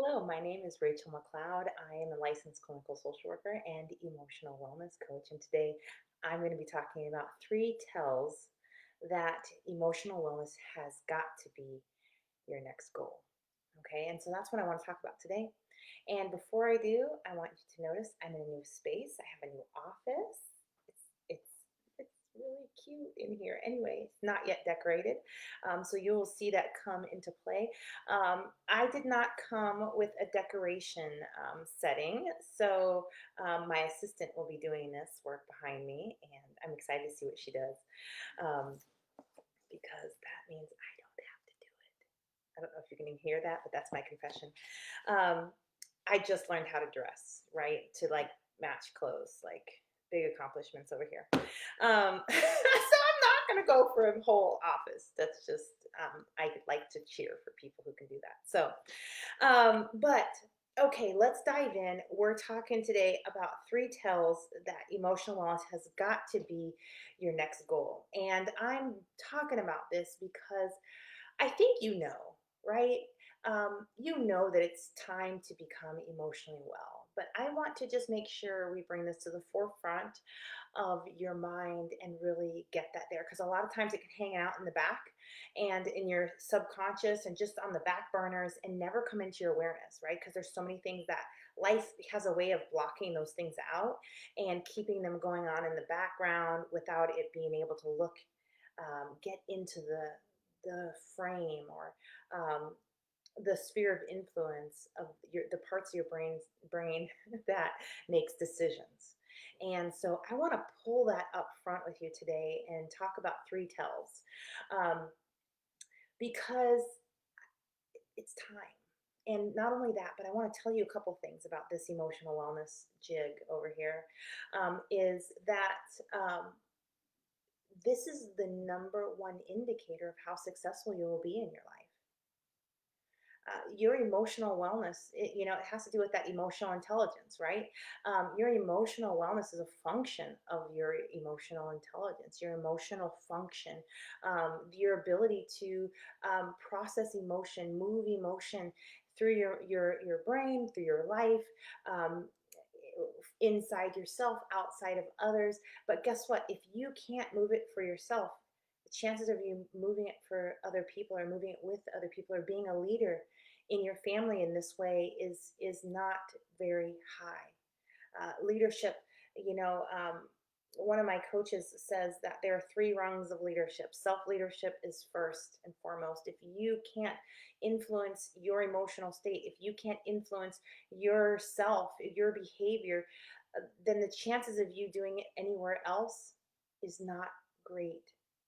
Hello, my name is Rachel McLeod. I am a licensed clinical social worker and emotional wellness coach. And today I'm going to be talking about three tells that emotional wellness has got to be your next goal. Okay, and so that's what I want to talk about today. And before I do, I want you to notice I'm in a new space. I have a new office. It's it's it's really cute in here. Anyway, it's not yet decorated, so you will see that come into play. I did not come with a decoration setting, so my assistant will be doing this work behind me, and I'm excited to see what she does um, because that means I don't have to do it. I don't know if you can hear that, but that's my confession. Um, I just learned how to dress, right? To like match clothes, like big accomplishments over here. So I'm not going to go for a whole office. That's just, I like to cheer for people who can do that. So, but okay, let's dive in. We're talking today about three tells that emotional wellness has got to be your next goal. And I'm talking about this because I think you know, right? You know that it's time to become emotionally well. But I want to just make sure we bring this to the forefront of your mind and really get that there. Because a lot of times it can hang out in the back and in your subconscious and just on the back burners and never come into your awareness, right? Because there's so many things that life has a way of blocking those things out and keeping them going on in the background without it being able to look, get into the frame or the sphere of influence of the parts of your brain that makes decisions. And so I want to pull that up front with you today and talk about three tells, um, because it's time. And not only that, but I want to tell you a couple things about this emotional wellness jig over here. Is that this is the number one indicator of how successful you will be in your life. Your emotional wellness, it has to do with that emotional intelligence, right? Your emotional wellness is a function of your emotional intelligence, your emotional function, your ability to process emotion, move emotion through your brain, through your life. Um, Inside yourself, outside of others. But guess what? If you can't move it for yourself, the chances of you moving it for other people or moving it with other people or being a leader in your family in this way is not very high. Leadership, you know, one of my coaches says that there are three rungs of leadership. Self leadership is first and foremost. If you can't influence your emotional state, if you can't influence yourself, your behavior, then the chances of you doing it anywhere else is not great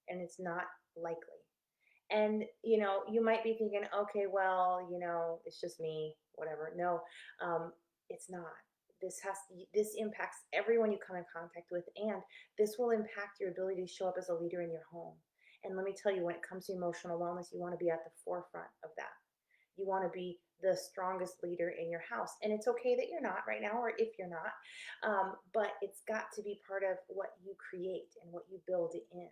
and it's not likely. And you might be thinking, okay, well, it's just me, whatever. No, it's not. This impacts everyone you come in contact with, and this will impact your ability to show up as a leader in your home. And let me tell you, when it comes to emotional wellness, you want to be at the forefront of that. You want to be the strongest leader in your house. And it's okay that you're not right now, or if you're not, but it's got to be part of what you create and what you build in.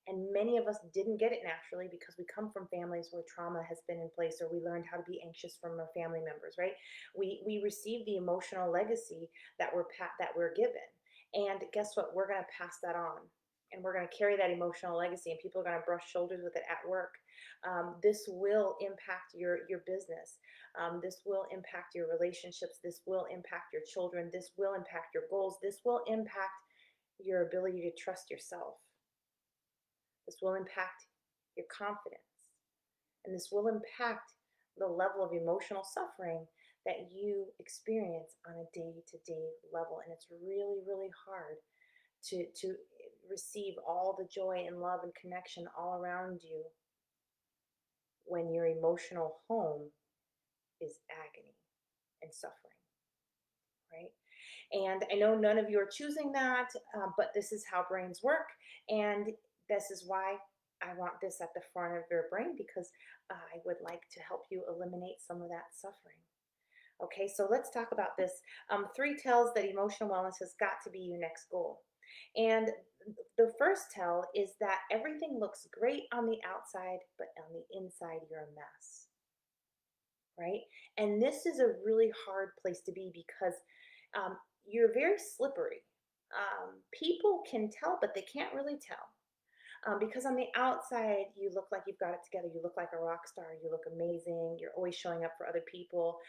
And many of us didn't get it naturally because we come from families where trauma has been in place, or we learned how to be anxious from our family members, right? We receive the emotional legacy that we're given. And guess what? We're going to pass that on. And we're going to carry that emotional legacy, and people are going to brush shoulders with it at work. This will impact your business. This will impact your relationships. This will impact your children. This will impact your goals. This will impact your ability to trust yourself. This will impact your confidence. And this will impact the level of emotional suffering that you experience on a day to day level. And it's really, really hard to receive all the joy and love and connection all around you when your emotional home is agony and suffering, right? And I know none of you are choosing that, but this is how brains work. And this is why I want this at the front of your brain, because I would like to help you eliminate some of that suffering. Okay, so let's talk about this. Three tells that emotional wellness has got to be your next goal. And the first tell is that everything looks great on the outside, but on the inside, you're a mess. right? And this is a really hard place to be because you're very slippery. People can tell, but they can't really tell. Because on the outside, you look like you've got it together. You look like a rock star. You look amazing. You're always showing up for other people.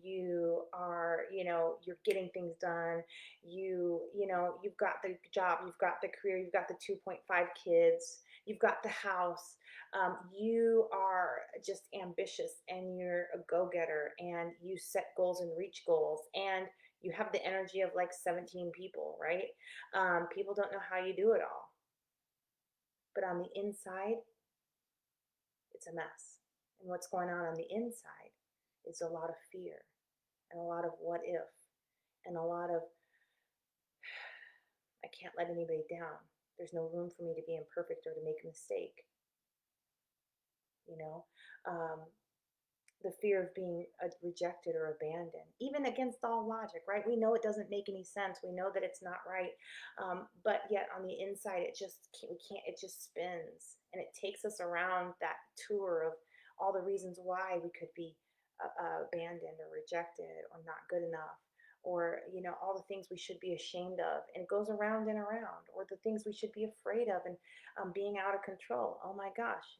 You are, you're getting things done. You've got the job. You've got the career. You've got the 2.5 kids. You've got the house. You are just ambitious and you're a go getter and you set goals and reach goals. And you have the energy of like 17 people, right? People don't know how you do it all, but on the inside, it's a mess. And what's going on the inside is a lot of fear and a lot of what if and a lot of I can't let anybody down. There's no room for me to be imperfect or to make a mistake, you know? Um, the fear of being rejected or abandoned, even against all logic, right? We know it doesn't make any sense. We know that it's not right, but yet on the inside, it just we can't. It just spins, and it takes us around that tour of all the reasons why we could be abandoned or rejected or not good enough, or all the things we should be ashamed of, and it goes around and around, or the things we should be afraid of, and being out of control. Oh my gosh,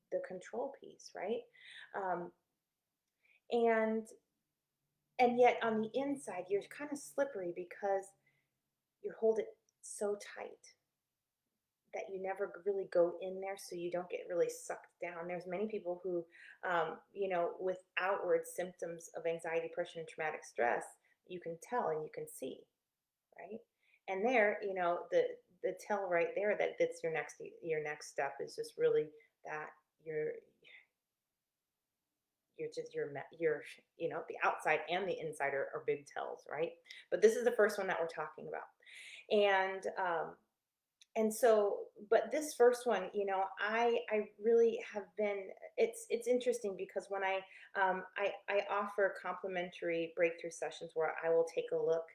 the control piece, right? Um, and and yet on the inside you're kind of slippery because you hold it so tight that you never really go in there, so you don't get really sucked down. There's many people who with outward symptoms of anxiety, depression, and traumatic stress, you can tell and you can see, right? And there, the tell right there that that's your next step is just really that you're you're the outside and the inside are big tells, right? But this is the first one that we're talking about. And um and so but this first one, I really have been it's interesting because when I offer complimentary breakthrough sessions where I will take a look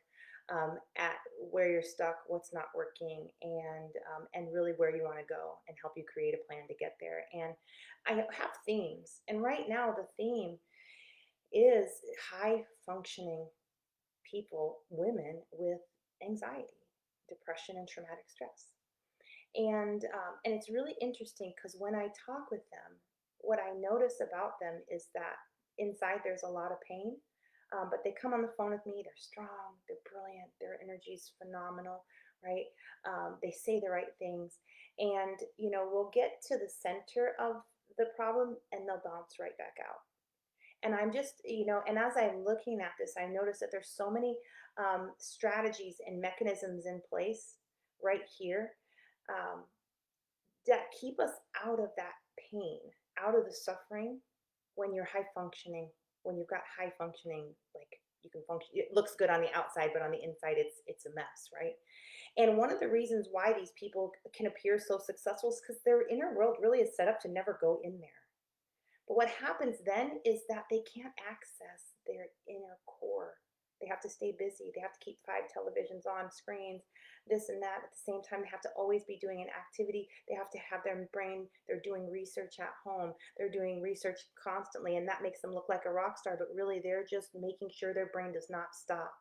at where you're stuck, what's not working, and really where you want to go and help you create a plan to get there. And I have themes, and right now the theme is high functioning people, women with anxiety, depression, and traumatic stress. And it's really interesting because when I talk with them, what I notice about them is that inside there's a lot of pain, but they come on the phone with me. They're strong, they're brilliant, their energy's phenomenal, right? They say the right things, and we'll get to the center of the problem, and they'll bounce right back out. And I'm just, and as I'm looking at this, I notice that there's so many strategies and mechanisms in place right here, um, that keep us out of that pain, out of the suffering when you're high functioning, when you've got high functioning, like you can function, it looks good on the outside, but on the inside, it's a mess, right? And one of the reasons why these people can appear so successful is because their inner world really is set up to never go in there. But what happens then is that they can't access their inner core. They have to stay busy. They have to keep 5 televisions on screens, this and that. At the same time, they have to always be doing an activity. They have to have their brain, they're doing research at home. They're doing research constantly, and that makes them look like a rock star, but really they're just making sure their brain does not stop,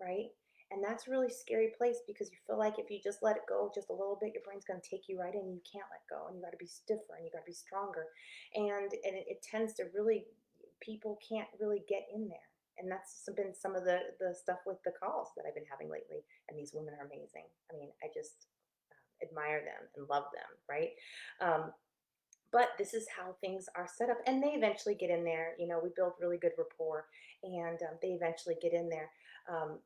right? And that's a really scary place because you feel like if you just let it go just a little bit, your brain's going to take you right in. You can't let go, and you got to be stiffer and you got to be stronger. And it tends to really, people can't really get in there. And that's been some of the stuff with the calls that I've been having lately. And these women are amazing. I mean, I just admire them and love them, right? Um, but this is how things are set up, and they eventually get in there. We build really good rapport, and they eventually get in there. Um,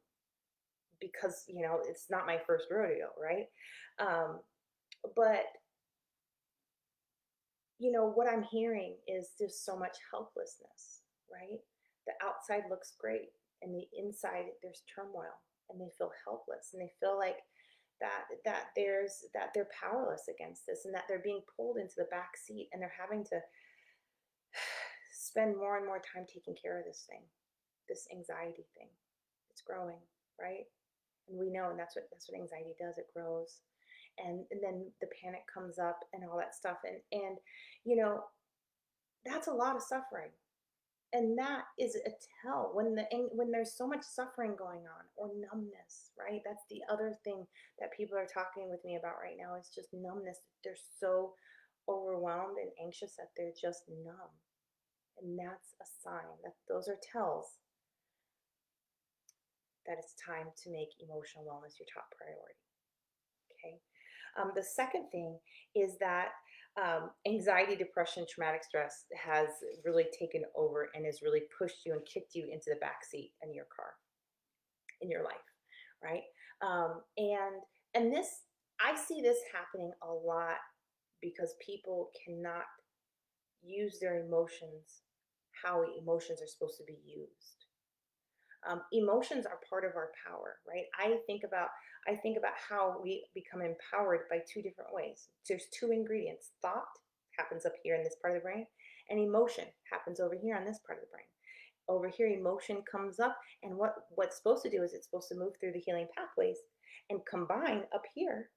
because it's not my first rodeo, right? um, but what I'm hearing is just so much helplessness, right? The outside looks great, and the inside there's turmoil, and they feel helpless, and they feel like that they're powerless against this, and that they're being pulled into the back seat, and they're having to spend more and more time taking care of this anxiety thing. It's growing, right? And we know, and that's what anxiety does. It grows, and then the panic comes up and all that stuff. And you know That's a lot of suffering. And that is a tell when there's so much suffering going on, or numbness, right? That's the other thing that people are talking with me about right now, is just numbness. They're so overwhelmed and anxious that they're just numb. And that's a sign that those are tells that it's time to make emotional wellness your top priority. Okay. The second thing is that anxiety, depression, traumatic stress has really taken over and has really pushed you and kicked you into the back seat in your car, in your life, right? And this, I see this happening a lot because people cannot use their emotions how emotions are supposed to be used. Emotions are part of our power, right? I think about how we become empowered by two different ways. There's two ingredients. Thought happens up here in this part of the brain, and emotion happens over here on this part of the brain. Over here, emotion comes up, and what's supposed to do is it's supposed to move through the healing pathways and combine up here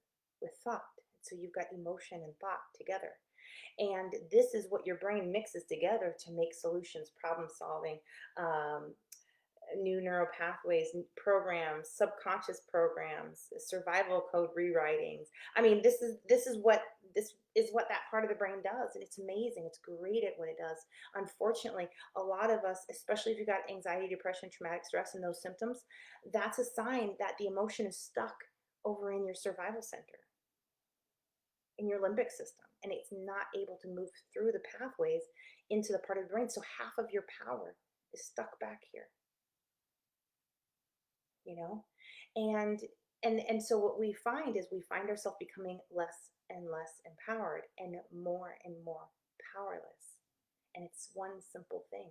with thought. So you've got emotion and thought together. And this is what your brain mixes together to make solutions, problem solving, um, new neural pathways, programs, subconscious programs, survival code rewritings. I mean, this is what that part of the brain does, and it's amazing. It's great at what it does. Unfortunately, a lot of us, especially if you've got anxiety, depression, traumatic stress, and those symptoms, that's a sign that the emotion is stuck over in your survival center, in your limbic system, and it's not able to move through the pathways into the part of the brain. So half of your power is stuck back here, you know. And so what we find is we find ourselves becoming less and less empowered and more powerless. And it's one simple thing.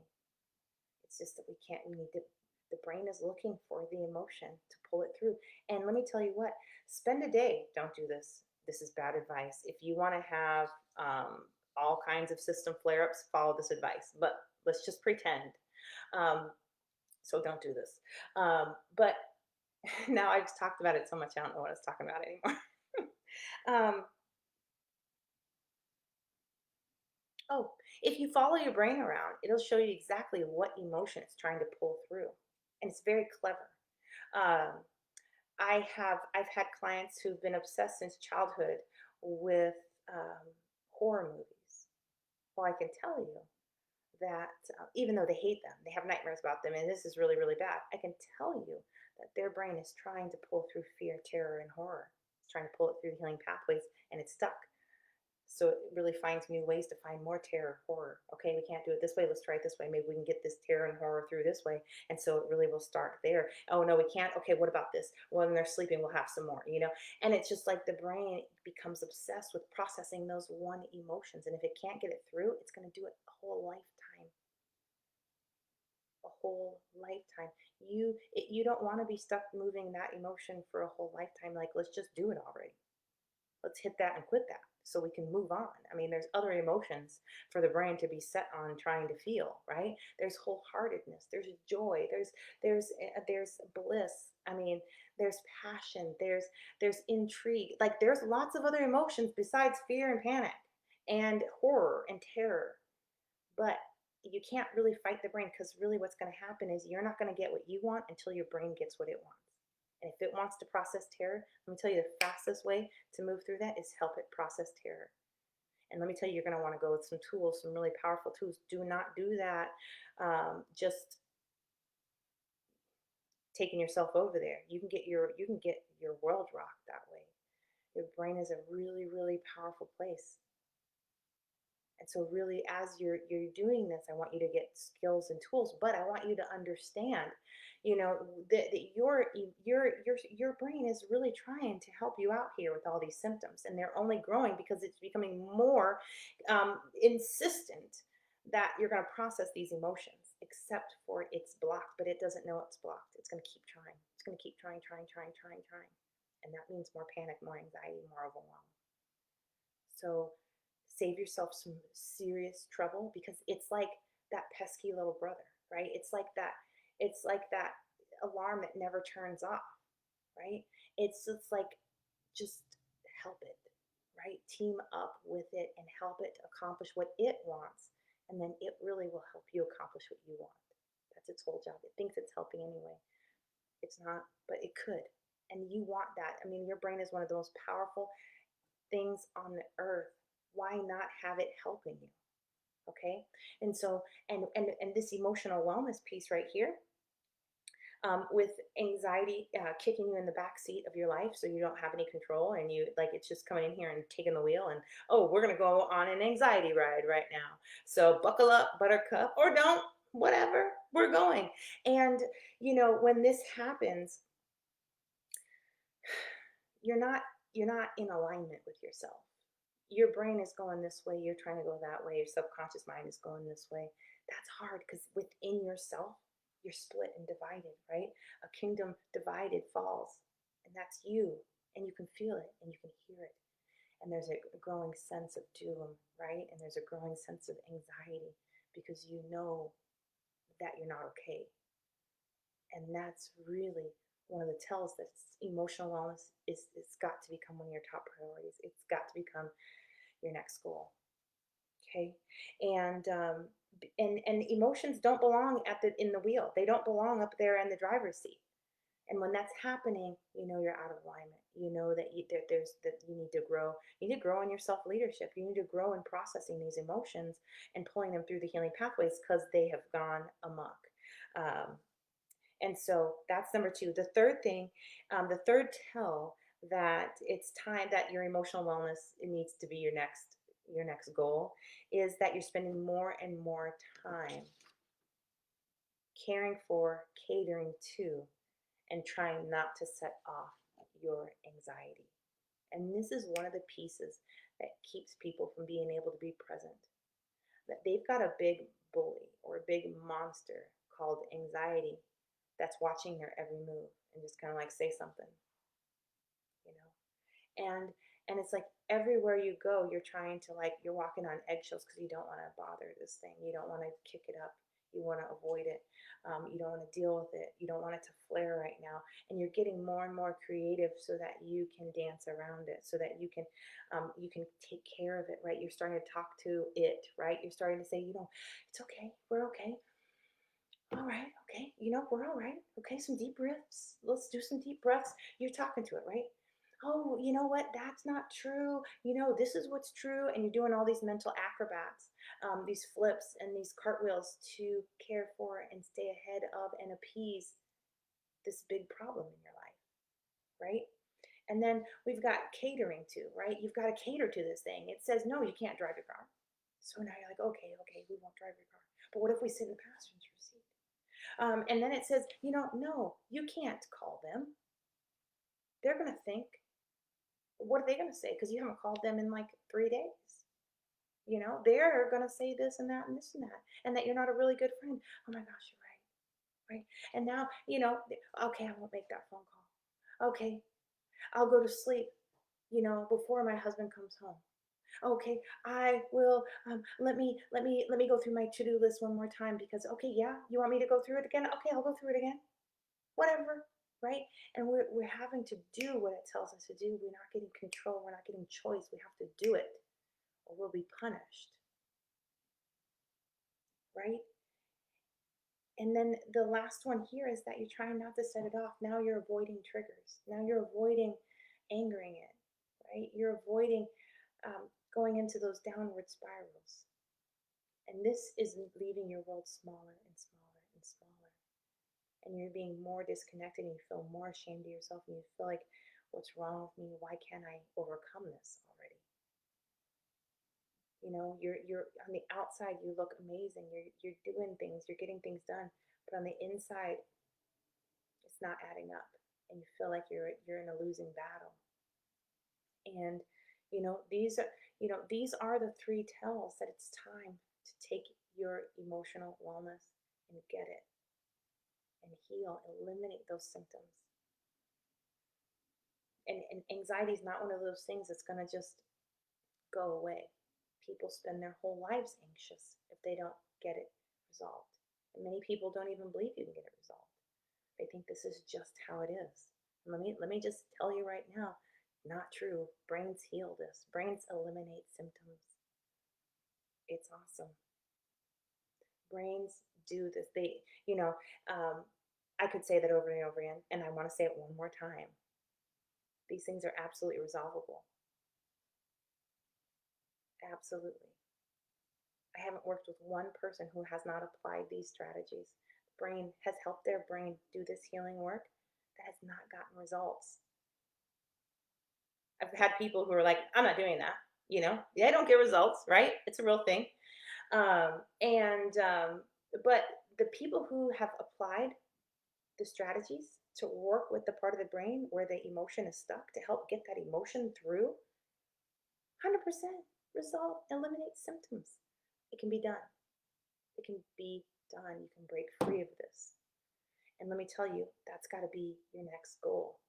It's just that we need to, the brain is looking for the emotion to pull it through. And let me tell you what, spend a day, don't do this. This is bad advice. If you want to have all kinds of system flare ups, follow this advice. But let's just pretend. Um, so don't do this. But now I've talked about it so much, I don't know what I was talking about anymore. um, oh, if you follow your brain around, it'll show you exactly what emotion it's trying to pull through, and it's very clever. Um, I've had clients who've been obsessed since childhood with um, horror movies. Well, I can tell you that even though they hate them, they have nightmares about them, and this is really, really bad. I can tell you that their brain is trying to pull through fear, terror, and horror. It's trying to pull it through the healing pathways, and it's stuck. So it really finds new ways to find more terror, horror. Okay, we can't do it this way. Let's try it this way. Maybe we can get this terror and horror through this way. And so it really will start there. Oh no, we can't. Okay, what about this? When they're sleeping, we'll have some more, you know? And it's just like the brain becomes obsessed with processing those one emotions. And if it can't get it through, it's going to do it a whole lifetime. A whole lifetime. You don't want to be stuck moving that emotion for a whole lifetime. Like, let's just do it already. Let's hit that and quit that so we can move on. I mean, there's other emotions for the brain to be set on trying to feel, right? There's wholeheartedness, there's joy, there's bliss. I mean, there's passion, there's intrigue. Like there's lots of other emotions besides fear and panic and horror and terror. But you can't really fight the brain, because really what's going to happen is you're not going to get what you want until your brain gets what it wants. And if it wants to process terror, let me tell you the fastest way to move through that is help it process terror. And let me tell you, you're going to want to go with some tools, some really powerful tools. Do not do that just taking yourself over there. You can get your world rocked that way. Your brain is a really, really powerful place. And so really, as you're doing this, I want you to get skills and tools, but I want you to understand, that your brain is really trying to help you out here with all these symptoms, and they're only growing because it's becoming more insistent that you're going to process these emotions, except for it's blocked, but it doesn't know it's blocked. It's going to keep trying. It's going to keep trying, and that means more panic, more anxiety, more overwhelm. So save yourself some serious trouble, because it's like that pesky little brother, right? It's like that alarm that never turns off, right? It's like, just help it, right? Team up with it and help it to accomplish what it wants, And then it really will help you accomplish what you want. That's its whole job. It thinks it's helping anyway. It's not, but it could. And you want that. I mean, your brain is one of the most powerful things on the earth. Why not have it helping you? Okay. And so, and this emotional wellness piece right here, with anxiety kicking you in the back seat of your life so you don't have any control, and you like it's just coming in here and taking the wheel, and oh, we're going to go on an anxiety ride right now, so buckle up, buttercup, or don't, whatever, we're going. And when this happens, you're not you're not in alignment with yourself. Your brain is going this way, you're trying to go that way, your subconscious mind is going this way. That's hard because within yourself, you're split and divided, right? A kingdom divided falls, and that's you. And you can feel it and you can hear it. And there's a growing sense of doom, right? And there's a growing sense of anxiety because you know that you're not okay. And that's really one of the tells that emotional wellness is it's got to become one of your top priorities. It's got to become your next goal. Okay. And and emotions don't belong at the in the wheel. They don't belong up there in the driver's seat. And when that's happening, you're out of alignment. You know that there's that you need to grow. You need to grow in your self leadership. You need to grow in processing these emotions and pulling them through the healing pathways because they have gone amok. Um, and so that's number two. The third thing, the third tell that it's time that your emotional wellness, it needs to be your next goal, is that you're spending more and more time caring for, catering to, and trying not to set off your anxiety. And this is one of the pieces that keeps people from being able to be present. That they've got a big bully or a big monster called anxiety that's watching their every move and just kind of like say something, you know. And it's like everywhere you go, you're trying to like you're walking on eggshells because you don't want to bother this thing. You don't want to kick it up. You want to avoid it. You don't want to deal with it. You don't want it to flare right now. And you're getting more and more creative so that you can dance around it, so that you can take care of it. Right? You're starting to talk to it. Right? You're starting to say, it's okay. We're okay. All right, okay. We're all right. Okay, some deep breaths. Let's do some deep breaths. You're talking to it, right? Oh, you know what? That's not true. This is what's true. And you're doing all these mental acrobats, these flips and these cartwheels to care for and stay ahead of and appease this big problem in your life, right? And then we've got catering to, right? You've got to cater to this thing. It says, no, you can't drive your car. So now you're like, okay, we won't drive your car. But what if we sit in the passenger seat? And then it says, no, you can't call them. They're going to think, what are they going to say? Because you haven't called them in like 3 days. They're going to say this and that and this and that, and that you're not a really good friend. Oh my gosh, you're right. Right. And now, okay, I won't make that phone call. Okay, I'll go to sleep, before my husband comes home. Okay, I will. Let me go through my to-do list one more time because okay, yeah, you want me to go through it again? Okay, I'll go through it again. Whatever, right? And we're having to do what it tells us to do. We're not getting control. We're not getting choice. We have to do it or we'll be punished, right? And then the last one here is that you're trying not to set it off. Now you're avoiding triggers. Now you're avoiding angering it, right? You're avoiding going into those downward spirals. And this is leaving your world smaller and smaller and smaller. And you're being more disconnected and you feel more ashamed of yourself and you feel like, what's wrong with me? Why can't I overcome this already? You're on the outside, you look amazing. You're doing things, you're getting things done, but on the inside, it's not adding up, and you feel like you're in a losing battle. And these are the three tells that it's time to take your emotional wellness and get it and heal, eliminate those symptoms. And anxiety is not one of those things that's going to just go away. People spend their whole lives anxious if they don't get it resolved. And many people don't even believe you can get it resolved. They think this is just how it is. And let me just tell you right now, not true. Brains heal this. Brains eliminate symptoms. It's awesome. Brains do this. You know, um, I could say that over and over again, and I want to say it one more time. These things are absolutely resolvable. Absolutely. I haven't worked with one person who has not applied these strategies. Brain has helped their brain do this healing work that has not gotten results. I've had people who are like, I'm not doing that. They don't get results, right? It's a real thing. And but the people who have applied the strategies to work with the part of the brain where the emotion is stuck to help get that emotion through, 100% resolve, eliminate symptoms. It can be done. It can be done. You can break free of this. And let me tell you, that's got to be your next goal,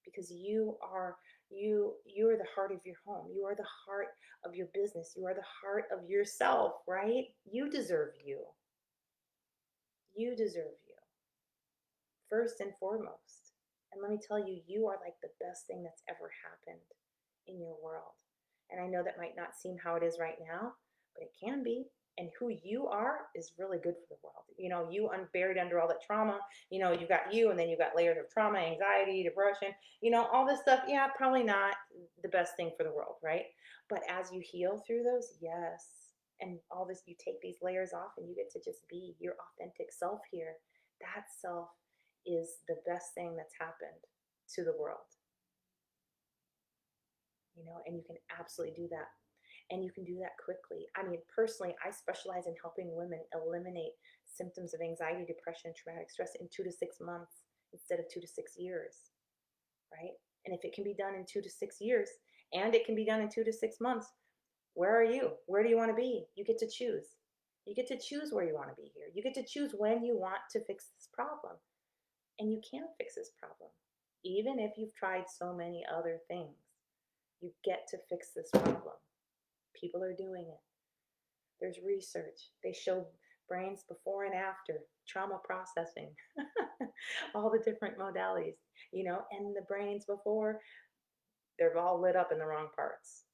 because you are the heart of your home. You are the heart of your business. You are the heart of yourself, right? You deserve you. You deserve you first and foremost. And let me tell you, you are like the best thing that's ever happened in your world. And I know that might not seem how it is right now, but it can be. And who you are is really good for the world. You unburied under all that trauma. You got you, and then you got layers of trauma, anxiety, depression, all this stuff. Yeah, probably not the best thing for the world, right? But as you heal through those, yes. And all this, you take these layers off and you get to just be your authentic self here. That self is the best thing that's happened to the world, and you can absolutely do that. And you can do that quickly. I mean, personally, I specialize in helping women eliminate symptoms of anxiety, depression, and traumatic stress in 2 to 6 months instead of 2 to 6 years, right? And if it can be done in 2 to 6 years, and it can be done in 2 to 6 months, where are you? Where do you want to be? You get to choose. You get to choose where you want to be here. You get to choose when you want to fix this problem. And you can fix this problem, even if you've tried so many other things. You get to fix this problem. People are doing it. There's research. They show brains before and after, trauma processing, all the different modalities, and the brains before, they're all lit up in the wrong parts.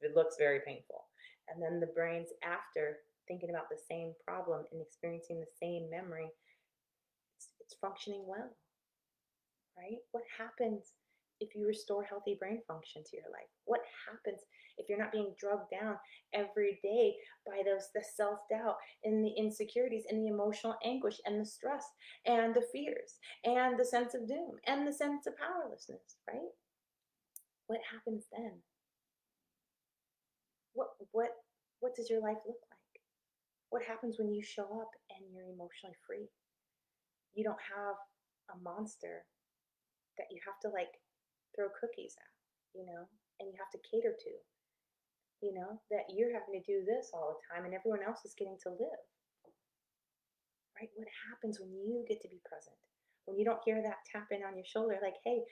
It looks very painful. And then the brains after, thinking about the same problem and experiencing the same memory, it's functioning well, right? What happens if you restore healthy brain function to your life? What happens if you're not being drugged down every day by the self-doubt and the insecurities and the emotional anguish and the stress and the fears and the sense of doom and the sense of powerlessness, right? What happens then? What what does your life look like? What happens when you show up and you're emotionally free? You don't have a monster that you have to like throw cookies at, and you have to cater to, that you're having to do this all the time and everyone else is getting to live, right? What happens when you get to be present? When you don't hear that tapping on your shoulder, like, hey,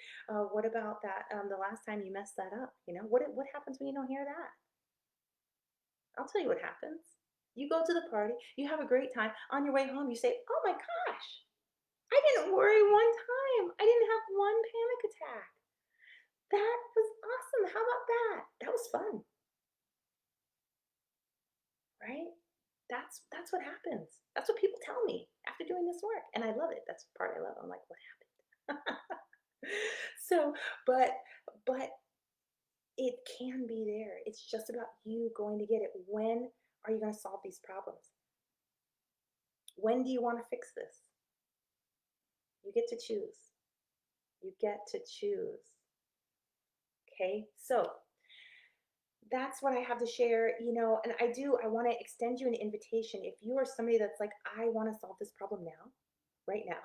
what about that? The last time you messed that up, what happens when you don't hear that? I'll tell you what happens. You go to the party, you have a great time. On your way home, you say, oh my gosh, I didn't worry one time. I didn't have one panic attack. That was awesome. How about that? That was fun, right? That's what happens. That's what people tell me after doing this work, and I love it. That's the part I love. I'm like, what happened? So, but but it can be there. It's just about you going to get it. When are you going to solve these problems? When do you want to fix this? You get to choose. You get to choose. Okay, so that's what I have to share, and I want to extend you an invitation. If you are somebody that's like, I want to solve this problem now, right now,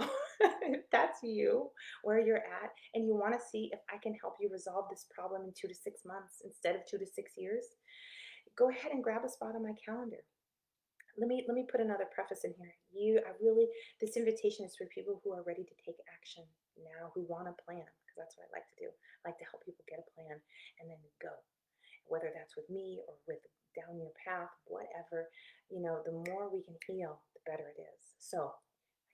if that's you, where you're at, and you want to see if I can help you resolve this problem in 2 to 6 months instead of 2 to 6 years, go ahead and grab a spot on my calendar. Let me put another preface in here. This invitation is for people who are ready to take action now, who want a plan, because that's what I like to do. I like to help people get a plan and then go, whether that's with me or with down your path, whatever. The more we can heal, the better it is. So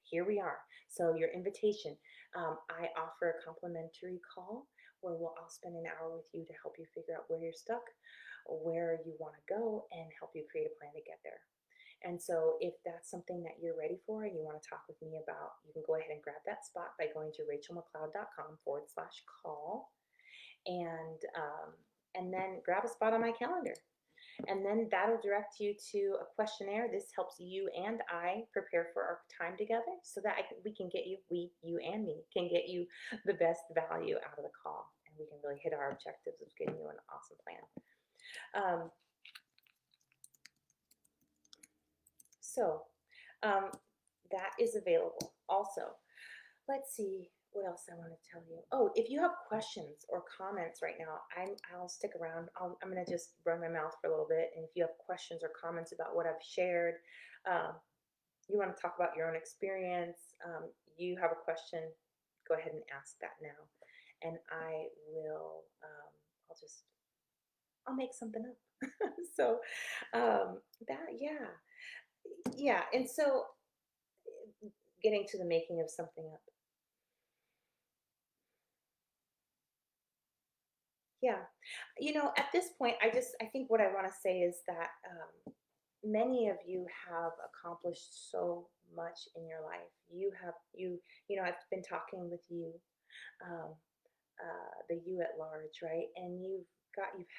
here we are. So your invitation, I offer a complimentary call where I'll spend an hour with you to help you figure out where you're stuck, where you want to go, and help you create a plan to get there. And so if that's something that you're ready for and you want to talk with me about, you can go ahead and grab that spot by going to rachelmcleod.com/call, and then grab a spot on my calendar. And then that'll direct you to a questionnaire. This helps you and I prepare for our time together so that we can get you, you and me can get you the best value out of the call. And we can really hit our objectives of getting you an awesome plan. Um, so um, that is available. Also, let's see what else I want to tell you. Oh, if you have questions or comments right now, I'll stick around. I'm going to just run my mouth for a little bit. And if you have questions or comments about what I've shared, um, you want to talk about your own experience, you have a question, go ahead and ask that now. And I will, I'll make something up. So yeah. And so getting to the making of something up. Yeah. At this point, I think what I want to say is that many of you have accomplished so much in your life. I've been talking with you, um, the you at large, right? And you've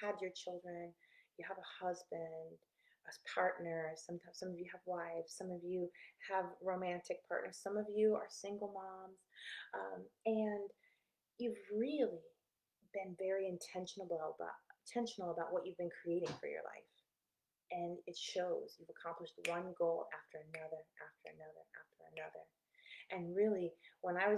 had your children, you have a husband, a partner. Sometimes some of you have wives, some of you have romantic partners, some of you are single moms, and you've really been very intentional about what you've been creating for your life, and it shows. You've accomplished one goal after another, after another, after another. And really, when I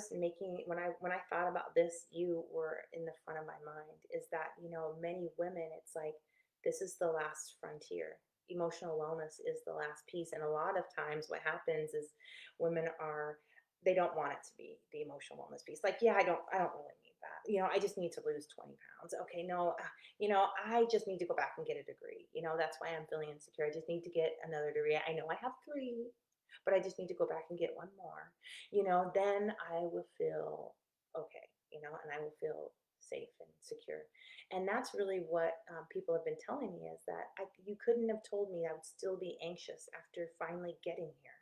thought about this, you were in the front of my mind. Is that many women, it's like this is the last frontier. Emotional wellness is the last piece, and a lot of times, what happens is women are they don't want it to be the emotional wellness piece. Like, yeah, I don't really need that. I just need to lose 20 pounds. Okay, no, I just need to go back and get a degree. That's why I'm feeling insecure. I just need to get another degree. I know I have three, but I just need to go back and get one more. Then I will feel okay, and I will feel safe and secure. And that's really what people have been telling me, is that you couldn't have told me I would still be anxious after finally getting here,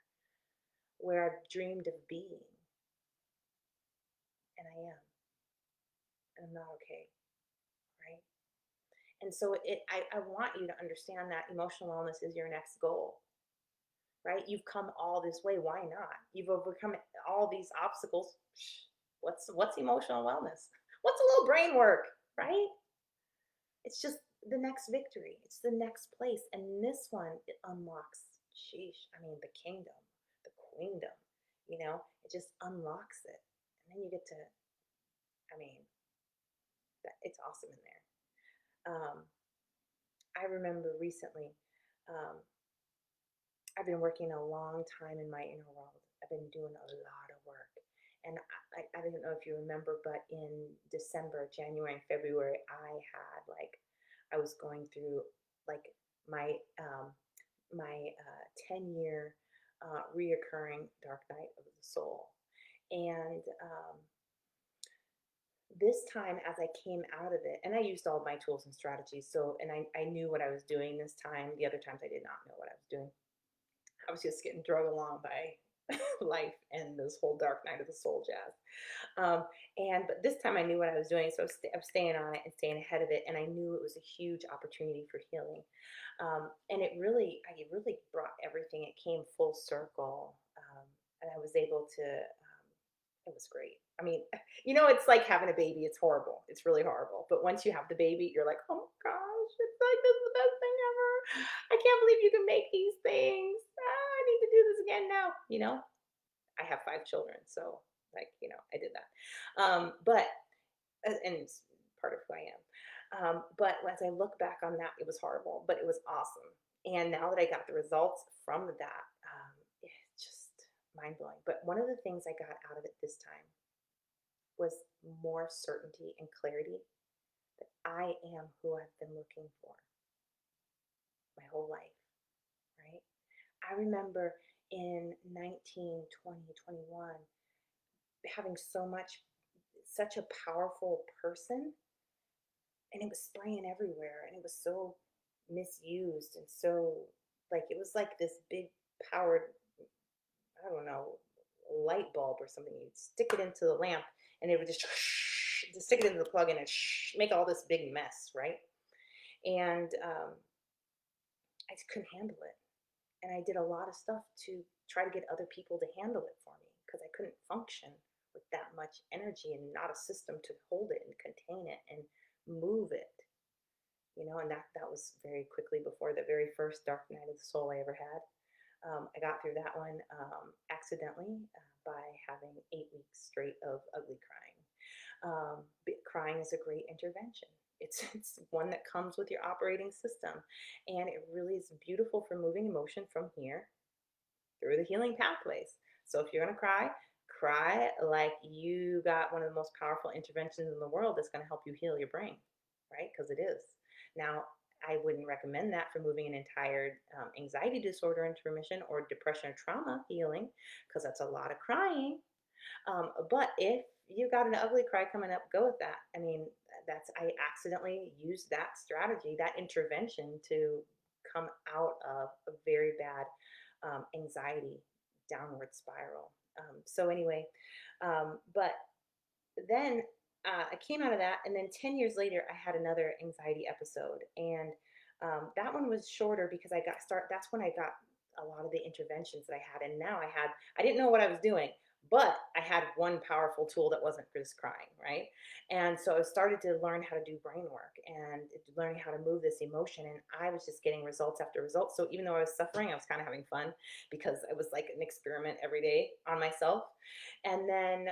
where I've dreamed of being, and I am, and I'm not okay, right? And so I want you to understand that emotional wellness is your next goal, right? You've come all this way. Why not? You've overcome all these obstacles. What's emotional wellness? What's a little brain work, right? It's just the next victory. It's the next place. And this one, it unlocks, sheesh, I mean, the kingdom, the queendom, it just unlocks it. And then you get to, I mean, it's awesome in there. I remember recently, um, I've been working a long time in my inner world. I've been doing a lot of work. And I don't know if you remember, but in December, January, and February, I was going through like my my 10-year reoccurring dark night of the soul. And this time, as I came out of it, and I used all of my tools and strategies, and I knew what I was doing this time. The other times I did not know what I was doing. I was just getting drug along by life and this whole dark night of the soul jazz. But this time I knew what I was doing, so I was staying on it and staying ahead of it, and I knew it was a huge opportunity for healing. And I really brought everything. It came full circle, and I was able to. It was great. I mean, it's like having a baby. It's horrible. It's really horrible. But once you have the baby, you're like, oh my gosh, it's like this is the best thing ever. I can't believe you can make these things. I need to do this again now. I have 5 children, so I did that. But and it's part of who I am. But as I look back on that, it was horrible, but it was awesome. And now that I got the results from that, it's just mind blowing. But one of the things I got out of it this time was more certainty and clarity that I am who I've been looking for my whole life, right? I remember in 19, 20, 21 having such a powerful person, and it was spraying everywhere, and it was so misused and so Like it was like this big powered, I don't know, light bulb or something. You'd stick it into the lamp and it would just stick it into the plug and it make all this big mess, right? And I just couldn't handle it. And I did a lot of stuff to try to get other people to handle it for me because I couldn't function with that much energy and not a system to hold it and contain it and move it. And that was very quickly before the very first dark night of the soul I ever had. I got through that one accidentally by having 8 weeks straight of ugly crying. Crying is a great intervention. It's one that comes with your operating system, and it really is beautiful for moving emotion from here through the healing pathways. So if you're gonna cry like you got one of the most powerful interventions in the world that's gonna help you heal your brain, right? Because it is. Now, I wouldn't recommend that for moving an entire anxiety disorder into remission or depression or trauma healing, because that's a lot of crying. But if you got an ugly cry coming up, go with that. I mean, I accidentally used that strategy, that intervention to come out of a very bad anxiety downward spiral. So anyway, but then I came out of that, and then 10 years later, I had another anxiety episode, and that one was shorter because That's when I got a lot of the interventions that I had, and now I didn't know what I was doing, but I had one powerful tool that wasn't just crying, right? And so I started to learn how to do brain work and learning how to move this emotion, and I was just getting results after results. So even though I was suffering, I was kind of having fun because it was like an experiment every day on myself, and then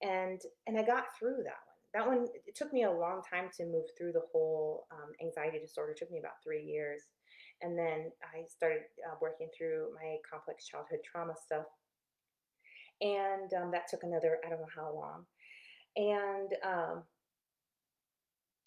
and I got through that one. That one, it took me a long time to move through the whole anxiety disorder. It took me about 3 years, and then I started working through my complex childhood trauma stuff, and that took another, I don't know how long, and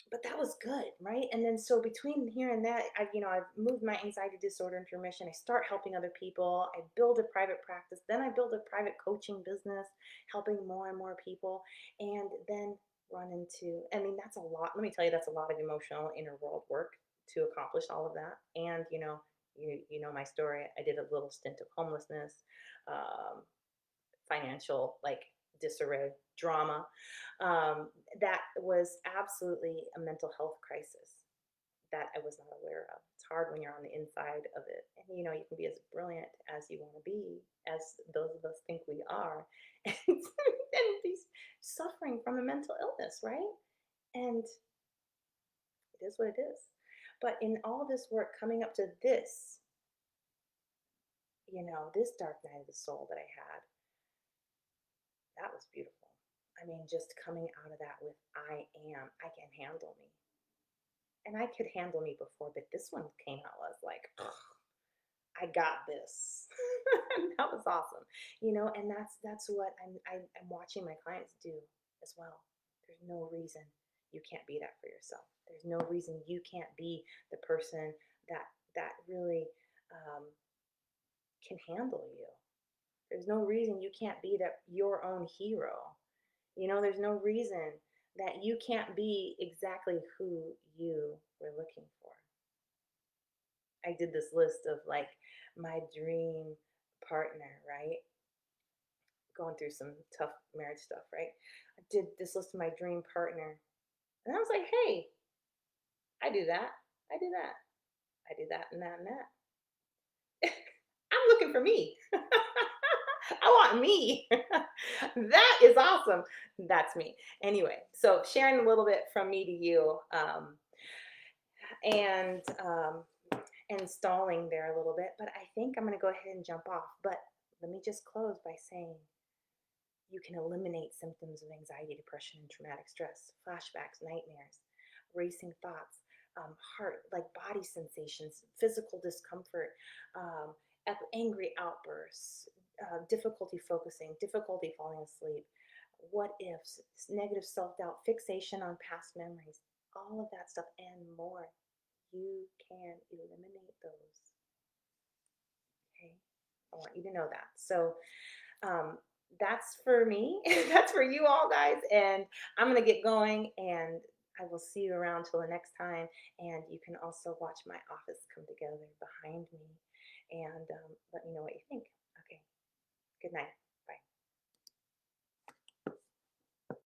but that was good, right? And then so between here and that, I've moved my anxiety disorder into remission. I start helping other people. I build a private practice. Then I build a private coaching business, helping more and more people. And then run into, I mean, that's a lot. Let me tell you, that's a lot of emotional inner world work to accomplish all of that. And you know my story. I did a little stint of homelessness, um, financial like disarray, drama. That was absolutely a mental health crisis that I was not aware of. It's hard when you're on the inside of it. And you can be as brilliant as you want to be, as those of us think we are, and be suffering from a mental illness, right? And it is what it is. But in all this work coming up to this, this dark night of the soul that I had, that was beautiful. I mean, just coming out of that with I can handle me. And I could handle me before, but this one came out as like, I got this. That was awesome. And that's what I'm watching my clients do as well. There's no reason you can't be that for yourself. There's no reason you can't be the person that really um, can handle you. There's no reason you can't be your own hero. There's no reason that you can't be exactly who you were looking for. I did this list of like my dream partner, right? Going through some tough marriage stuff, right? I did this list of my dream partner. And I was like, hey, I do that. I do that. I do that and that and that. I'm looking for me. I want me. That is awesome. That's me. Anyway, so sharing a little bit from me to you, and stalling there a little bit, but I think I'm going to go ahead and jump off. But let me just close by saying you can eliminate symptoms of anxiety, depression, and traumatic stress, flashbacks, nightmares, racing thoughts, heart, like body sensations, physical discomfort, angry outbursts, difficulty focusing, difficulty falling asleep, what ifs, negative self doubt, fixation on past memories, all of that stuff and more. You can eliminate those. Okay. I want you to know that. So, that's for me. That's for you all, guys. And I'm going to get going, and I will see you around till the next time. And you can also watch my office come together behind me. and let me know what you think. Okay, good night.